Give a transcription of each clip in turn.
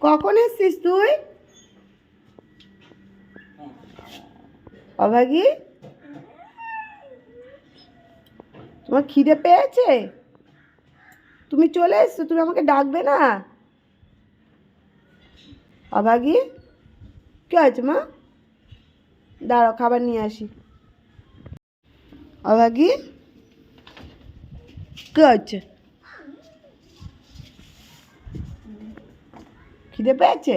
কখন এসছিস তুই? অভাগী, তোমার খিদে পেয়েছে? তুমি চলে এসছো, তুমি আমাকে ডাকবে না? অভাগী, কি হয়েছে মা? দাঁড়াও, খাবার নিয়ে আসি। অভাগী, কি হচ্ছে? খিদে পেয়েছে?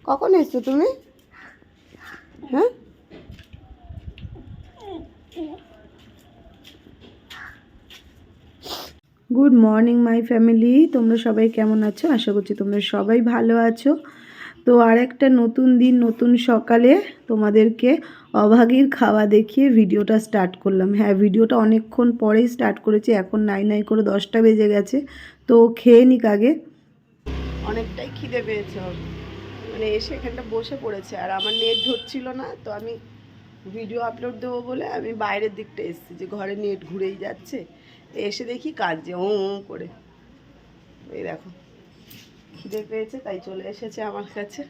কখন এসছো তুমি? হ্যাঁ, গুড মর্নিং মাই ফ্যামিলি। তোমরা সবাই কেমন আছো? আশা করছি তোমরা সবাই ভালো আছো। তো আর একটা নতুন দিন, নতুন সকালে তোমাদেরকে অভাগীর খাওয়া দেখিয়ে ভিডিওটা স্টার্ট করলাম। হ্যাঁ, ভিডিওটা অনেকক্ষণ পরেই স্টার্ট করেছি, এখন নাই করে 10টা বেজে গেছে। তো খেয়ে নিক আগে। অনেকটাই খিদে পেয়েছে ওর, মানে এসে এখানটা বসে পড়েছে, আর আমার নেট ধরছিল না, তো আমি ভিডিও আপলোড দেবো বলে আমি বাইরের দিকটা এসেছি, যে ঘরে নেট ঘুরেই যাচ্ছে। এসে দেখি কাঁদছে ও করে। এই দেখো, খিদে পেয়েছে তাই চলে এসেছে আমার কাছে।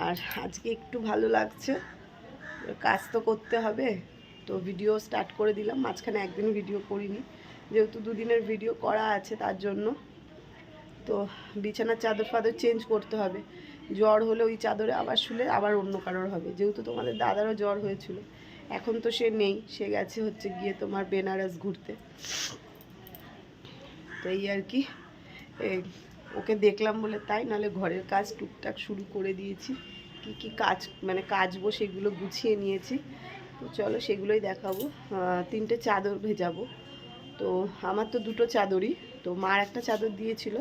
আর আজকে একটু ভালো লাগছে, কাজ তো করতে হবে, তো ভিডিও স্টার্ট করে দিলাম। মাঝখানে একদিন ভিডিও করিনি, যেহেতু দুদিনের ভিডিও করা আছে তার জন্য। তো বিছানার চাদর ফাদর চেঞ্জ করতে হবে, জ্বর হলে ওই চাদরে আবার শুলে আবার অন্য কারোর হবে, যেহেতু তোমাদের দাদারও জ্বর হয়েছিল। এখন তো সে নেই, সে গেছে হচ্ছে গিয়ে তোমার বেনারস ঘুরতে। তো এই আর কি, ওকে দেখলাম বলে তাই, নাহলে ঘরের কাজ টুকটাক শুরু করে দিয়েছি। কি কাজ মানে কাচবো সেগুলো গুছিয়ে নিয়েছি। তো চলো সেগুলোই দেখাবো। 3টে চাদর ভেজাবো। তো আমার তো 2টো চাদরই, তো মার একটা চাদর দিয়েছিল,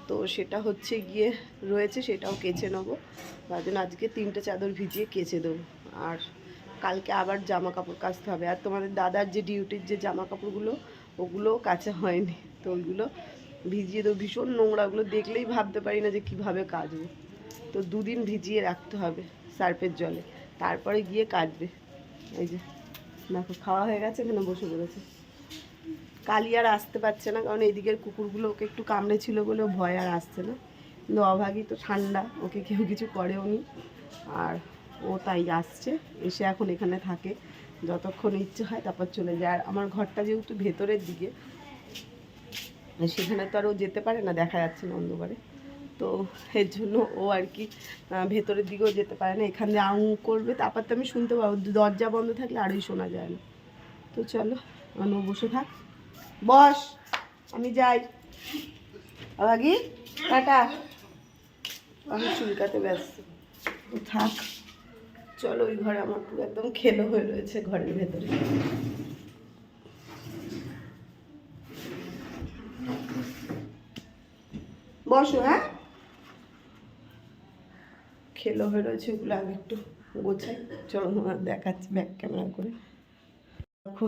তো সেটা হচ্ছে গিয়ে রয়েছে, সেটাও কেচে নেবো। তার জন্য আজকে 3টে চাদর ভিজিয়ে কেচে দেবো। আর কালকে আবার জামা কাপড় কাচতে হবে। আর তোমাদের দাদার যে ডিউটির যে জামা কাপড়গুলো, ওগুলোও কাচা হয়নি, তো ওইগুলো ভিজিয়ে দেবো। ভীষণ নোংরা, ওগুলো দেখলেই ভাবতে পারি না যে কীভাবে কাচবো। তো 2 দিন ভিজিয়ে রাখতে হবে সার্ফের জলে, তারপরে গিয়ে কাচবে। এই যে দেখো, খাওয়া হয়ে গেছে, এখানে বসে পড়েছে। কালি আর আসতে পারছে না, কারণ এইদিকের কুকুরগুলো ওকে একটু কামড়েছিল বলে ভয় আর আসছে না। কিন্তু অভাগী তো ঠান্ডা, ওকে কেউ কিছু করেও নি, আর ও তাই আসছে, এসে এখন এখানে থাকে, যতক্ষণ ইচ্ছে হয় তারপর চলে যায়। আর আমার ঘরটা যেহেতু ভেতরের দিকে, সেখানে তো আর ও যেতে পারে না, দেখা যাচ্ছে না অন্ধকারে। তো এর জন্য ও আর কি ভেতরের দিকেও যেতে পারে না। এখানে আউ করবে, তারপর তো আমি শুনতে পাবো, দরজা বন্ধ থাকলে আরই শোনা যায় না। তো চলো, ও বসে থাক, বস, আমি যাই। আগে টাটা, আমি চুলকাতে ব্যস্ত, থাক। চলো, ওই ঘরে আমার পুরো একদম খেলো হয়ে রয়েছে ঘরের ভেতরে। বসো, হ্যাঁ, খেলো হয়ে রয়েছে, ওগুলো আগে একটু গোছাই। চলো দেখাচ্ছি ব্যাক ক্যামেরা করে। দেখো,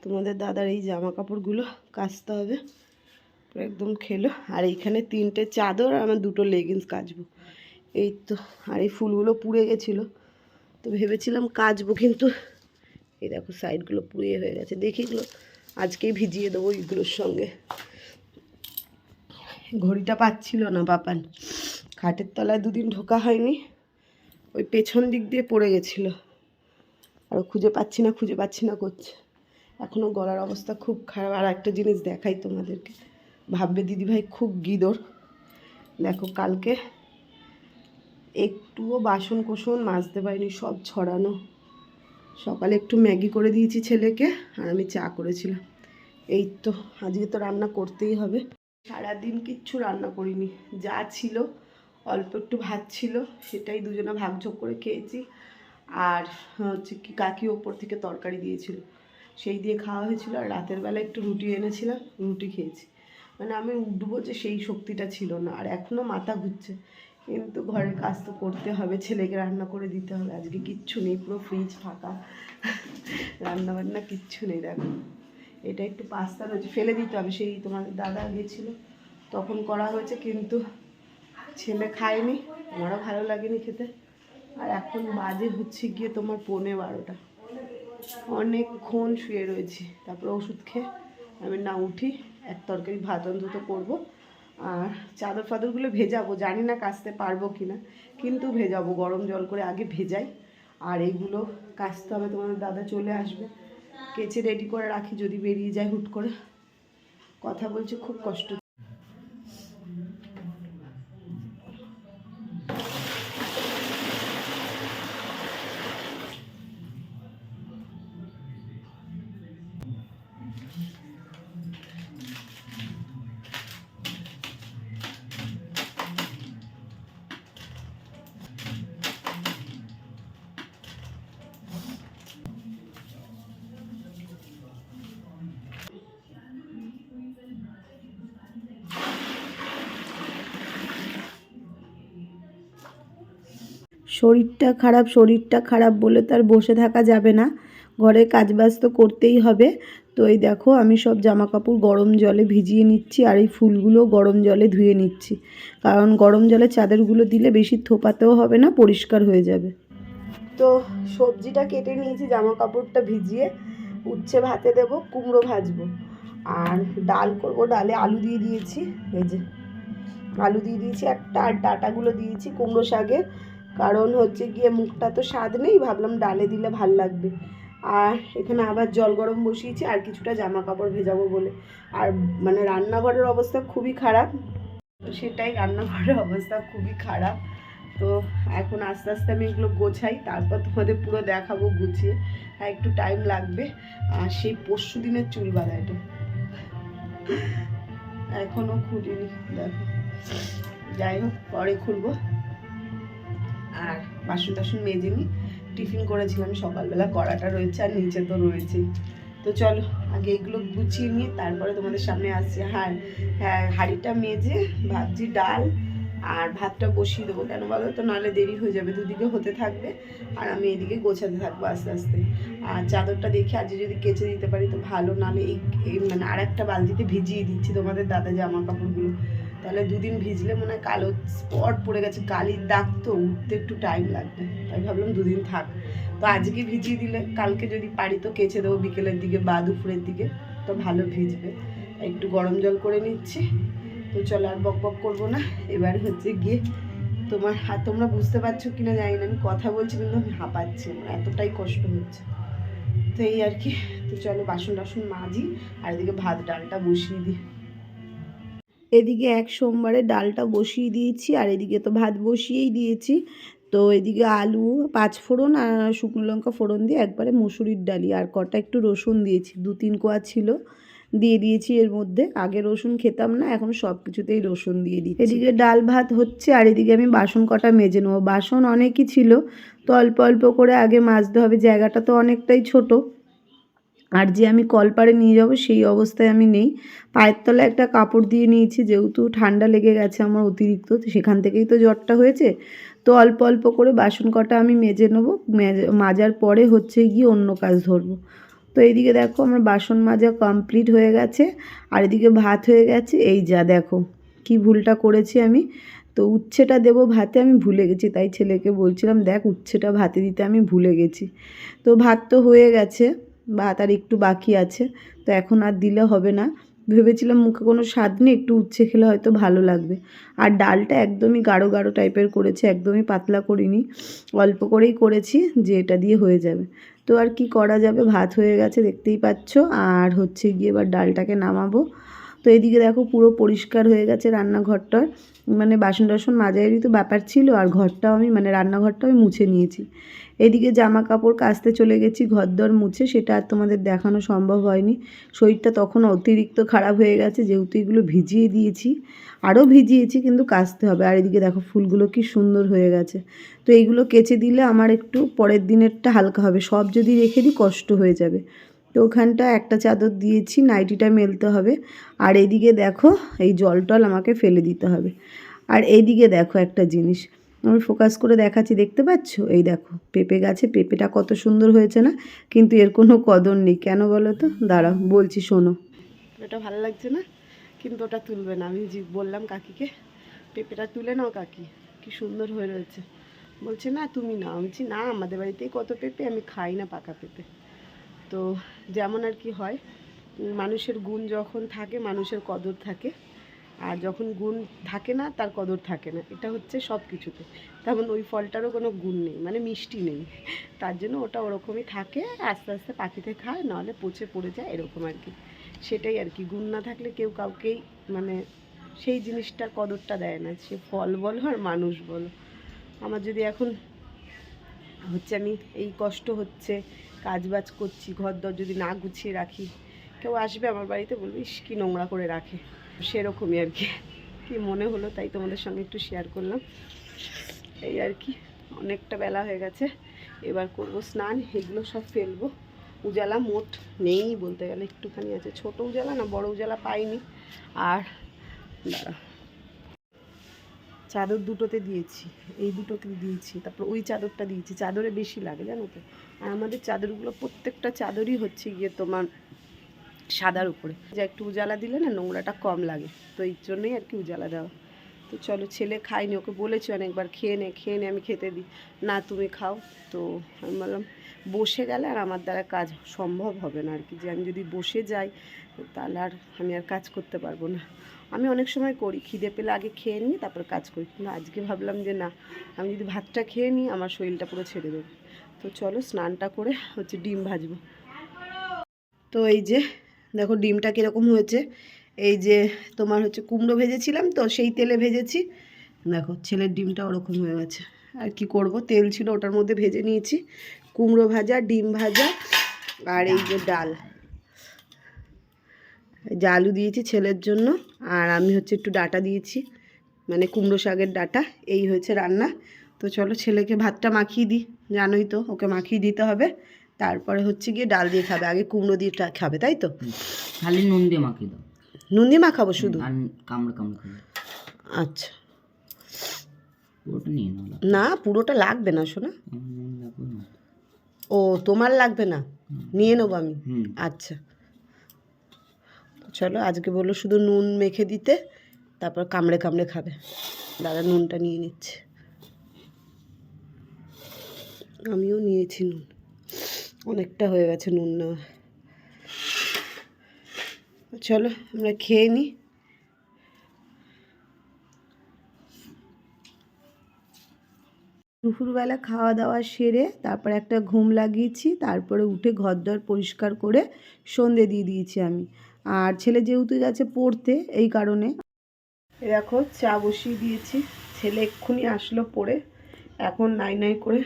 তোমাদের দাদার এই জামা কাপড়গুলো কাচতে হবে, একদম খেলো। আর এইখানে 3টে চাদর আর আমার 2টো লেগিংস কাচবো। এই তো, আর এই ফুলগুলো পুড়ে গেছিলো, তো ভেবেছিলাম কাচবো, কিন্তু এই দেখো সাইডগুলো পুড়িয়ে হয়ে গেছে। দেখি এগুলো আজকেই ভিজিয়ে দেবো এইগুলোর সঙ্গে। ঘড়িটা পাচ্ছিল না পাপান, খাটের তলায় 2 দিন ঢোকা হয়নি, ওই পেছন দিক দিয়ে পড়ে গেছিলো, আর খুঁজে পাচ্ছি না করছে। এখনও গলার অবস্থা খুব খারাপ। আর একটা জিনিস দেখাই তোমাদেরকে, ভাববে দিদিভাই খুব গিদর। দেখো, কালকে একটুও বাসন কোসন মাজতে পারিনি, সব ছড়ানো। সকালে একটু ম্যাগি করে দিয়েছি ছেলেকে, আর আমি চা করেছিলাম। এই তো, আজকে তো রান্না করতেই হবে। সারাদিন কিচ্ছু রান্না করিনি, যা ছিল অল্প একটু ভাত ছিল, সেটাই দুজনে ভাগযোগ করে খেয়েছি। আর হচ্ছে কি, কাকি ওপর থেকে তরকারি দিয়েছিল, সেই দিয়ে খাওয়া হয়েছিল। আর রাতের বেলা একটু রুটি এনেছিলাম, রুটি খেয়েছি। মানে আমি উঠবো যে সেই শক্তিটা ছিল না, আর এখনও মাথা ঘুরছে, কিন্তু ঘরের কাজ তো করতে হবে, ছেলেকে রান্না করে দিতে হবে। আজকে কিচ্ছু নেই, পুরো ফ্রিজ ফাঁকা, রান্না বান্না কিচ্ছু নেই। দেখো, এটা একটু পাস্তা রয়েছে, ফেলে দিতে হবে, সেই তোমার দাদা গিয়েছিলো তখন করা হয়েছে, কিন্তু ছেলে খায়নি, আমারও ভালো লাগেনি খেতে। আর এখন বাজে হচ্ছে গিয়ে তোমার 11:45, অনেকক্ষণ শুয়ে রয়েছি। তারপরে ওষুধ খেয়ে আমি না উঠি, এক তরকারি ভাত অন্তত করবো, আর চাদর ফাদরগুলো ভেজাবো, জানি না কাচতে পারবো কি না, কিন্তু ভেজাবো, গরম জল করে আগে ভেজাই। আর এইগুলো কাচতে হবে, তোমাদের দাদা চলে আসবে, কেচে রেডি করে রাখি, যদি বেরিয়ে যায় হুট করে। কথা বলছে খুব কষ্ট। শরীরটা খারাপ বলে তার বসে থাকা যাবে না, ঘরে কাজবাজ তো করতেই হবে। তো এই দেখো আমি সব জামা কাপড় গরম জলে ভিজিয়ে নিচ্ছি, আর এই ফুলগুলো গরম জলে ধুয়ে নিচ্ছি, কারণ গরম জলে চাদরগুলো দিলে বেশি থোপাতেও হবে না, পরিষ্কার হয়ে যাবে। তো সবজিটা কেটে নিয়েছি, জামা কাপড়টা ভিজিয়ে উচ্ছে ভাতে দেবো, কুমড়ো ভাজবো, আর ডাল করবো। ডালে আলু দিয়ে দিয়েছি, এই যে আলু দিয়ে দিয়েছি একটা, আর ডাঁটাগুলো দিয়েছি কুমড়ো শাকের, কারণ হচ্ছে গিয়ে মুখটা তো স্বাদ নেই, ভাবলাম ডালে দিলে ভাল লাগবে। আর এখানে আবার জল গরম বসিয়েছি, আর কিছুটা জামা কাপড় ভেজাবো বলে। আর মানে রান্নাঘরের অবস্থা খুবই খারাপ, সেটাই, রান্নাঘরের অবস্থা খুবই খারাপ। তো এখন আস্তে আস্তে আমি এগুলো গোছাই, তারপর তোমাদের পুরো দেখাবো গুছিয়ে। আর একটু টাইম লাগবে। আর সেই পরশু দিনের চুল বাঁধা, এটা এখনও খুলিনি, দেখো, যাই হোক পরে খুলবো। আর বাসন টাসন মেজে নিই, টিফিন করেছিলাম সকালবেলা, কড়াটা রয়েছে আর নিচে তো রয়েছেই। তো চলো আগে এগুলো গুছিয়ে নিয়ে তারপরে তোমাদের সামনে আসছি। হ্যাঁ হ্যাঁ, হাঁড়িটা মেজে ভাবছি ডাল আর ভাতটা বসিয়ে দেবো, কেন বলো তো, নাহলে দেরি হয়ে যাবে, দুদিকে হতে থাকবে আর আমি এদিকে গোছাতে থাকবো আস্তে আস্তে। আর চাদরটা দেখে আজ যদি কেচে দিতে পারি তো ভালো, নাহলে এই মানে আর একটা বালতিতে ভিজিয়ে দিচ্ছি তোমাদের দাদা জামা কাপড়গুলো, তাহলে দুদিন ভিজলে মনে হয় কালো স্পট পড়ে গেছে, কালির দাগ তো, উঠতে একটু টাইম লাগবে, তাই ভাবলাম দুদিন থাক। তো আজকে ভিজিয়ে দিলে কালকে যদি পারি তো কেচে দেবো বিকেলের দিকে বা দুপুরের দিকে, তো ভালো ভিজবে। একটু গরম জল করে নিচ্ছি। তো চলো আর বক বক করবো না, এবার হচ্ছে গিয়ে তোমার হাত, তোমরা বুঝতে পারছো কিনা জানি না, আমি কথা বলছি কিন্তু আমি হাঁপাচ্ছি, আমার এতটাই কষ্ট হচ্ছে। তো এই আর কি। তো চলো বাসন টাসন মাজি, আর এদিকে ভাত ডালটা বসিয়ে দিই। এদিকে এক সোমবারে ডালটা বসিয়ে দিয়েছি, আর এদিকে তো ভাত বসিয়েই দিয়েছি। তো এদিকে আলু, পাঁচফোড়ন আর শুকনো লঙ্কা ফোড়ন দিয়ে একবারে মুসুরির ডালি, আর কটা একটু রসুন দিয়েছি, 2-3 কোয়া ছিল, দিয়ে দিয়েছি এর মধ্যে। আগে রসুন খেতাম না, এখন সব কিছুতেই রসুন দিয়ে দিচ্ছি। এদিকে ডাল ভাত হচ্ছে, আর এদিকে আমি বাসন কটা মেজে নেবো। বাসন অনেকই ছিল, তো অল্প অল্প করে আগে মাজতে হবে, জায়গাটা তো অনেকটাই ছোট, আর যে আমি কলপারে নিয়ে যাব সেই অবস্থায় আমি নেই। পায়ের তলায় একটা কাপড় দিয়ে নিয়েছি, যেহেতু ঠান্ডা লেগে গেছে আমার অতিরিক্ত, সেখান থেকেই তো জ্বরটা হয়েছে। তো অল্প অল্প করে বাসন কটা আমি মেজে নেবো, মাজার পরে হচ্ছে গিয়ে অন্য কাজ ধরবো। তো এইদিকে দেখো আমার বাসন মাজা কমপ্লিট হয়ে গেছে, আর এদিকে ভাত হয়ে গেছে। এই যা দেখো কি ভুলটা করেছি আমি, তো উচ্ছেটা দেবো ভাতে, আমি ভুলে গেছি, তাই ছেলেকে বলছিলাম দেখ উচ্ছেটা ভাতে দিতে আমি ভুলে গেছি। তো ভাত তো হয়ে গেছে, ভাত আর একটু বাকি আছে, তো এখন আর দিলে হবে না। ভেবেছিলাম মুখে কোনো স্বাদ নেই, একটু উচ্ছে খেলে হয়তো ভালো লাগবে। আর ডালটা একদমই গাঢ় গাঢ় টাইপের করেছি, একদমই পাতলা করিনি, অল্প করেই করেছি, যে এটা দিয়ে হয়ে যাবে। তো আর কি করা যাবে, ভাত হয়ে গেছে দেখতেই পাচ্ছ, আর হচ্ছে গিয়ে এবার ডালটাকে নামাবো। তো এদিকে দেখো পুরো পরিষ্কার হয়ে গেছে রান্নাঘরটার, মানে বাসন টাসন মাজারই তো ব্যাপার ছিল, আর ঘরটাও আমি মানে রান্নাঘরটাও আমি মুছে নিয়েছি। এদিকে জামা কাপড় কাচতে চলে গেছি, ঘরদর মুছে, সেটা আর তোমাদের দেখানো সম্ভব হয়নি, শরীরটা তখন অতিরিক্ত খারাপ হয়ে গেছে, যেহেতু এগুলো ভিজিয়ে দিয়েছি, আরও ভিজিয়েছি, কিন্তু কাচতে হবে। আর এদিকে দেখো ফুলগুলো কি সুন্দর হয়ে গেছে, তো এইগুলো কেচে দিলে আমার একটু পরের দিনেরটা হালকা হবে, সব যদি রেখে দিই কষ্ট হয়ে যাবে। তো ওখানটা একটা চাদর দিয়েছি, নাইটিটা মেলতে হবে। আর এইদিকে দেখো এই জল টল আমাকে ফেলে দিতে হবে। আর এইদিকে দেখো একটা জিনিস আমি ফোকাস করে দেখাচ্ছি, দেখতে পাচ্ছ, এই দেখো পেঁপে গাছে পেঁপেটা কত সুন্দর হয়েছে না, কিন্তু এর কোনো কদর নেই, কেন বলো তো, দাঁড়াও বলছি শোনো। এটা ভালো লাগছে না, কিন্তু ওটা তুলবে না, আমি বললাম কাকিকে পেঁপেটা তুলে নাও কাকি, কি সুন্দর হয়ে রয়েছে, বলছে না তুমি নাও, আমি বলছি না আমাদের বাড়িতেই কত পেঁপে, আমি খাই না পাকা পেঁপে। তো যেমন আর কি হয়, মানুষের গুণ যখন থাকে মানুষের কদর থাকে, আর যখন গুণ থাকে না তার কদর থাকে না, এটা হচ্ছে সব কিছুতে। তেমন ওই ফলটারও কোনো গুণ নেই, মানে মিষ্টি নেই, তার জন্য ওটা ওরকমই থাকে, আস্তে আস্তে পাখিতে খায়, নাহলে পচে পড়ে যায় এরকম আর কি। সেটাই আর কি, গুণ না থাকলে কেউ কাউকেই মানে সেই জিনিসটার কদরটা দেয় না, সে ফল বলো আর মানুষ বলো। আমার যদি এখন হচ্ছে আমি এই কষ্ট হচ্ছে, কাজবাজ করছি, ঘর দর যদি না গুছিয়ে রাখি, কেউ আসবে আমার বাড়িতে বলবে ইস কী নোংরা করে রাখে, সেরকমই আর কি। কি মনে হলো তাই তোমাদের সঙ্গে একটু শেয়ার করলাম, এই আর কি। অনেকটা বেলা হয়ে গেছে, এবার করব স্নান, এগুলো সব ফেলবো। উজালা মোট নেই বলতে গেলে, একটুখানি আছে, ছোট উজালা না বড় উজালা পাইনি। আর দাঁড়া, চাদর দুটোতে দিয়েছি, এই দুটোতে দিয়েছি, তারপর ওই চাদরটা দিয়েছি, চাদরে বেশি লাগে জানো তো। আর আমাদের চাদরগুলো প্রত্যেকটা চাদরই হচ্ছে গিয়ে তোমার সাদার উপরে, যা একটু উজালা দিলে না নোংরাটা কম লাগে, তো এই জন্যই আর কি উজালা দেওয়া। তো চলো, ছেলে খাইনি, ওকে বলেছি অনেকবার খেয়ে নে খেয়ে নে, আমি খেতে দিই না, তুমি খাও। তো আমি বললাম বসে গেলে আর আমার দ্বারা কাজ সম্ভব হবে না আর কি, যে আমি যদি বসে যাই তাহলে আর আমি আর কাজ করতে পারবো না। আমি অনেক সময় করি, খিদে পেলে আগে খেয়ে নিই তারপর কাজ করি, কিন্তু আজকে ভাবলাম যে না, আমি যদি ভাতটা খেয়ে নিই আমার শরীরটা পুরো ছেড়ে দেবে। তো চলো স্নানটা করে হচ্ছে ডিম ভাজবো। তো এই যে দেখো ডিমটা কীরকম হয়েছে, এই যে তোমার হচ্ছে কুমড়ো ভেজেছিলাম তো সেই তেলে ভেজেছি, দেখো ছেলের ডিমটা ওরকম হয়ে গেছে। আর কি করব, তেল ছিল ওটার মধ্যে ভেজে নিয়েছি, কুমড়ো ভাজা, ডিম ভাজা, আর এই যে ডাল, যে আলু দিয়েছি ছেলের জন্য, আর আমি হচ্ছে একটু ডাঁটা দিয়েছি, মানে কুমড়ো শাকের ডাঁটা, এই হয়েছে রান্না। তো চলো ছেলেকে ভাতটা মাখিয়ে দিই, জানোই তো ওকে মাখিয়ে দিতে হবে, তারপরে হচ্ছে গিয়ে ডাল দিয়ে খাবে, আগে কুমড়ো দিয়ে খাবে, তাই তো? খালি নুন দিয়ে মাখিয়ে দাও। নুন দিয়ে মাখাবো শুধু? কামড়ে কামড়ে খাবে। আচ্ছা, পুরোটা নিয়ে নাও। না পুরোটা লাগবে না শোনা। ও তোমার লাগবে না, নিয়ে নেবো আমি। আচ্ছা চলো, আজকে বললো শুধু নুন মেখে দিতে, তারপর কামড়ে কামড়ে খাবে। দাদা নুনটা নিয়ে নিচ্ছে, আমিও নিয়েছি নুন, অনেকটা হয়ে গেছে নুন নেওয়া। চলো আমরা খেয়ে নিই। দুপুরবেলা খাওয়া দাওয়া সেরে তারপর একটা ঘুম লাগিয়েছি, তারপরে উঠে ঘরদর পরিষ্কার করে সন্ধে দিয়ে দিয়েছি আমি। আর ছেলে যেহেতু যাচ্ছে পড়তে, এই কারণে দেখো চা বসিয়ে দিয়েছি। ছেলে এক্ষুনি আসলো পড়ে, এখন নাই নাই করে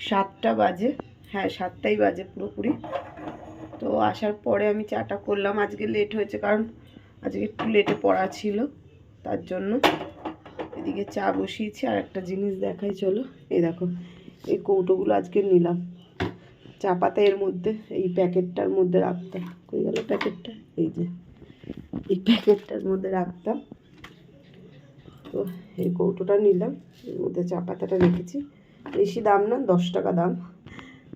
7টা বাজে, হ্যাঁ 7টাই বাজে পুরোপুরি। তো আসার পরে আমি চাটা করলাম, আজকে লেট হয়েছে কারণ আজকে একটু লেটে পড়া ছিল, তার জন্য। এদিকে চা বসিয়েছি, আর একটা জিনিস দেখাই চলো, এই দেখো এই কৌটোগুলো আজকে নিলাম, চা পাতা এর মধ্যে, এই প্যাকেটটার মধ্যে রাখতাম, কই গেল প্যাকেটটা, এই যে এই প্যাকেটটার মধ্যে রাখতাম, তো এই কৌটোটা নিলাম, এর মধ্যে চা পাতাটা রেখেছি, বেশি দাম না, 10 টাকা দাম,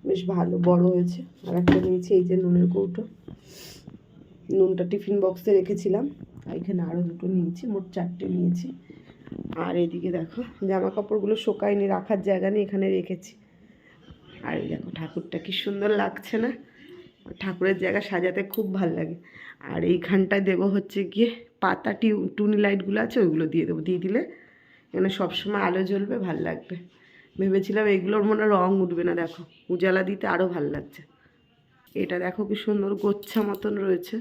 বেশ ভালো বড় হয়েছে। আর একটা নিয়েছি এই যে নুনের কৌটো, নুনটা টিফিন বক্সে রেখেছিলাম, এখানে আরও দুটো নিয়েছি, মোট 4টে নিয়েছি। আর এদিকে দেখো জামা কাপড়গুলো শোকায়নি, রাখার জায়গা নেই, এখানে রেখেছি। আর এই দেখো ঠাকুরটা কি সুন্দর লাগছে না, ঠাকুরের জায়গা সাজাতে খুব ভাল লাগে। আর এইখানটায় দেবো হচ্ছে গিয়ে পাতা, টুনি লাইটগুলো আছে ওইগুলো দিয়ে দেবো, দিয়ে দিলে এখানে সবসময় আলো জ্বলবে, ভাল লাগবে। ভেবেছিলাম এগুলোর মনে রং উঠবে না, দেখো উজালা দিতে আরও ভাল লাগছে। এটা দেখো কি সুন্দর গোচ্ছা মতন রয়েছে,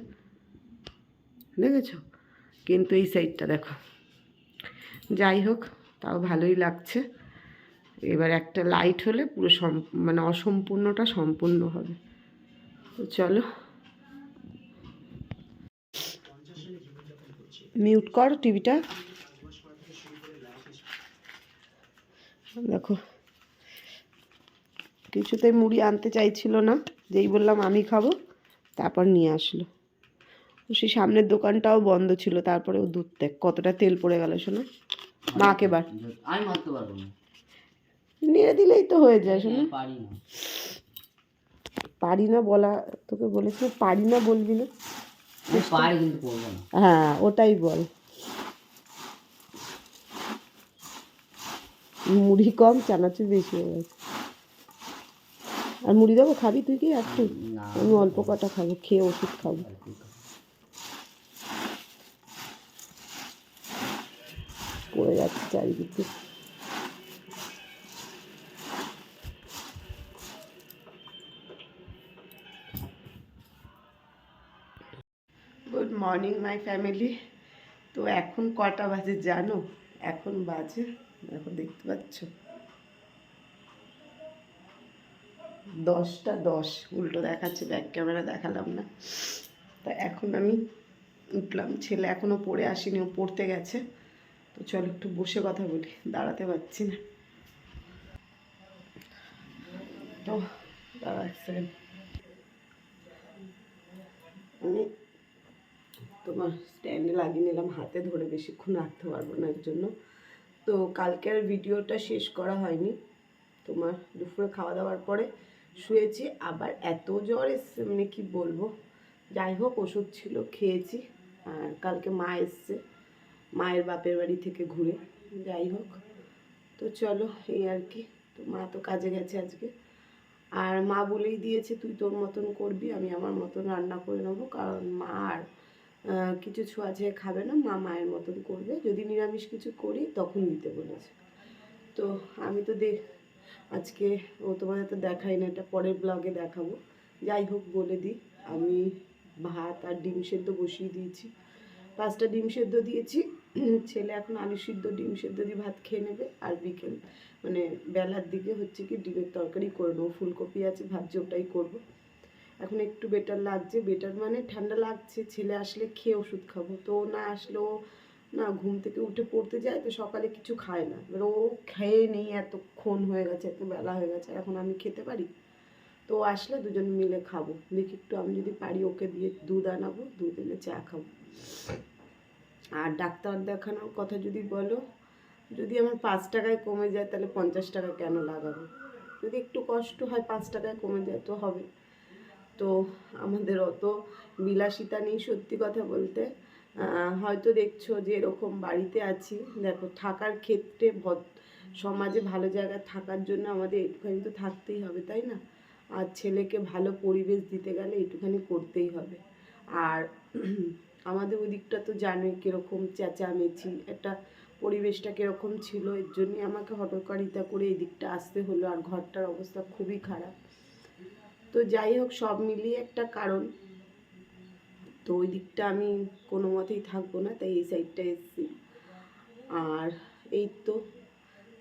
দেখেছো? কিন্তু এই সাইডটা দেখো, যাই হোক তাও ভালোই লাগছে। এবার একটা লাইট হলে পুরো মানে অসম্পূর্ণটা সম্পূর্ণ হবে। তো চলো, মিউট কর টিভিটা। দেখো কিছুতেই মুড়ি আনতে চাইছিল না, যেই বললাম আমি খাবো তারপর নিয়ে আসলো। সেই সামনের দোকানটাও বন্ধ ছিল, তারপরে ও দুধ দেখ কতটা তেল পড়ে গেল শোনা। মাকে বার আমি মারতে পারবো না, নিয়ে দিলেই তো হয়ে যায় শোনা। পারি না বলা, তোকে বলেছি পারি না বলবি না, পারি কিন্তু করবো না। হ্যাঁ ওটাই বল, মুড়ি কম চানাচুর বেশি হয়ে গেছে। আর মুড়ি দেবো, খাবি তুই কি একটু? আমি অল্প কটা খাবো, খেয়ে ওষুধ খাবো। চারিদিকে। Good morning my family. তো এখন কটা বাজে জানো? এখন বাজে, এখন দেখতে পাচ্ছ 10টা 10, উল্টো দেখাচ্ছে, ব্যাক ক্যামেরা দেখালাম না। তা এখন আমি উঠলাম, ছেলে এখনও পড়ে আসেনি, ও পড়তে গেছে। তো চলো একটু বসে কথা বলি, দাঁড়াতে পারছি না। তো দাঁড়া এক সেকেন্ড, আমি তোমার স্ট্যান্ডে লাগিয়ে নিলাম, হাতে ধরে বেশিক্ষণ রাখতে পারবো না এর জন্য। তো কালকের ভিডিওটা শেষ করা হয়নি। তোমার দুপুরে খাওয়া দাওয়ার পরে শুয়েছি, আবার এত জ্বর এসছে মানে কি বলবো। যাই হোক, ওষুধ ছিল, খেয়েছি। আর কালকে মা এসছে, মায়ের বাপের বাড়ি থেকে ঘুরে। যাই হোক, তো চলো এই আর কি। তো মা তো কাজে গেছে আজকে, আর মা বলেই দিয়েছে তুই তোর মতন করবি, আমি আমার মতন রান্না করে নেবো। কারণ মা আর কিছু ছোঁয়াছায় খাবে না, মা মায়ের মতন করবে। যদি নিরামিষ কিছু করি তখন দিতে বলেছে। তো আমি তো আজকে ও তোমাদের তো দেখাই না, এটা পরের ব্লগে দেখাবো। যাই হোক, বলে দিই, আমি ভাত আর ডিম সেদ্ধ বসিয়ে দিয়েছি। 5টা ডিম সেদ্ধ দিয়েছি। ছেলে এখন আলু সিদ্ধ ডিম সেদ্ধ দিয়ে ভাত খেয়ে নেবে। আর বিকেল মানে বেলার দিকে হচ্ছে কি ডিমের তরকারি করে নেবো, ফুলকপি আছে ভাবছি ওটাই করবো। এখন একটু বেটার লাগছে, বেটার মানে ঠান্ডা লাগছে। ছেলে আসলে খেয়ে ওষুধ খাবো, তো না আসলেও না, ঘুম থেকে উঠে পড়তে যায়, তো সকালে কিছু খায় না। এবার ও খেয়ে নেই, এতক্ষণ হয়ে গেছে, এত বেলা হয়ে গেছে, এখন আমি খেতে পারি? তো আসলে দুজন মিলে খাবো। দেখি একটু আমি যদি পারি ওকে দিয়ে দুধ আনাবো, দুধ এনে চা খাবো। আর ডাক্তার দেখানোর কথা যদি বলো, যদি আমার 5 টাকায় কমে যায় তাহলে 50 টাকা কেন লাগাবো? যদি একটু কষ্ট হয় 5 টাকায় কমে যায় তো হবে। তো আমাদের অত বিলাসিতা নেই সত্যি কথা বলতে। হয়তো দেখছো যে এরকম বাড়িতে আছি, দেখো থাকার ক্ষেত্রে সমাজে ভালো জায়গায় থাকার জন্য আমাদের একটুখানি তো থাকতেই হবে, তাই না? আর ছেলেকে ভালো পরিবেশ দিতে গেলে একটুখানি করতেই হবে। আর আমাদের ওই দিকটা তো জানোই কীরকম চেঁচামেচি, একটা পরিবেশটা কীরকম ছিল, এর জন্যই আমাকে হঠকারিতা করে এই দিকটা আসতে হলো। আর ঘরটার অবস্থা খুবই খারাপ। তো যাই হোক, সব মিলিয়ে একটা কারণ। তো ওই দিকটা আমি কোনো মতেই থাকবো না, তাই এই সাইডটা এসেছি। আর এই তো,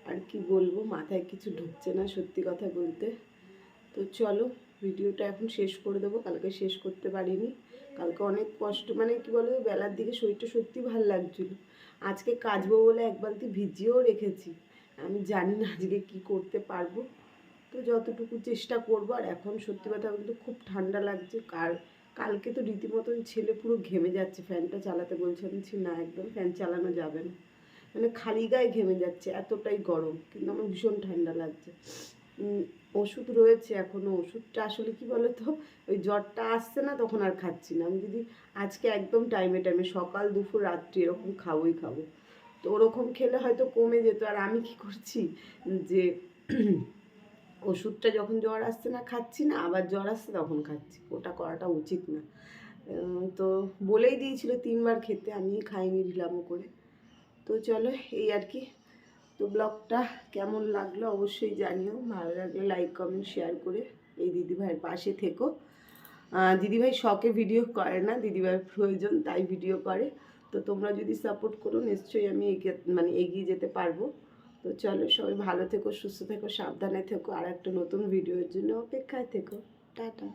আর কি বলবো, মাথায় কিছু ঢুকছে না সত্যি কথা বলতে। তো চলো ভিডিওটা এখন শেষ করে দেবো, কালকে শেষ করতে পারিনি। কালকে অনেক কষ্ট, মানে কি বলো, বেলার দিকে শরীরটা সত্যি ভালো লাগছিল। আজকে কাচবো বলে এক বালতি ভিজিয়েও রেখেছি, আমি জানি না আজকে কি করতে পারবো। তো যতটুকু চেষ্টা করবো। আর এখন সত্যি কথা বলতে খুব ঠান্ডা লাগছে। কালকে তো রীতিমতন ছেলে পুরো ঘেমে যাচ্ছে, ফ্যানটা চালাতে বলছি না, একদম ফ্যান চালানো যাবে না, মানে খালি গায়ে ঘেমে যাচ্ছে, এতটাই গরম। কিন্তু আমার ভীষণ ঠান্ডা লাগছে। ওষুধ রয়েছে এখনও, ওষুধটা আসলে কি বলো তো, ওই জ্বরটা আসছে না তখন আর খাচ্ছি না। আমি যদি আজকে একদম টাইমে টাইমে সকাল দুপুর রাত্রি এরকম খাবোই খাবো, তো ওরকম খেলে হয়তো কমে যেত। আর আমি কি করছি যে ওষুধটা যখন জ্বর আসছে না খাচ্ছি না, আবার জ্বর আসছে তখন খাচ্ছি, ওটা করাটা উচিত না। তো বলেই দিয়েছিল 3বার খেতে, আমি খাইনি ঢিলামো করে। তো চলো এই আর কি। তো ব্লগটা কেমন লাগলো অবশ্যই জানিও, ভালো লাগলে লাইক কমেন্ট শেয়ার করে এই দিদিভাইয়ের পাশে থেকো। দিদিভাই শখে ভিডিও করে না, দিদিভাইয়ের প্রয়োজন তাই ভিডিও করে। তো তোমরা যদি সাপোর্ট করো নিশ্চয়ই আমি এগিয়ে যেতে পারবো। তো চলো সবাই ভালো থেকো, সুস্থ থেকো, সাবধানে থেকো। আর একটা নতুন ভিডিওর জন্য অপেক্ষায় থেকো। টাটা।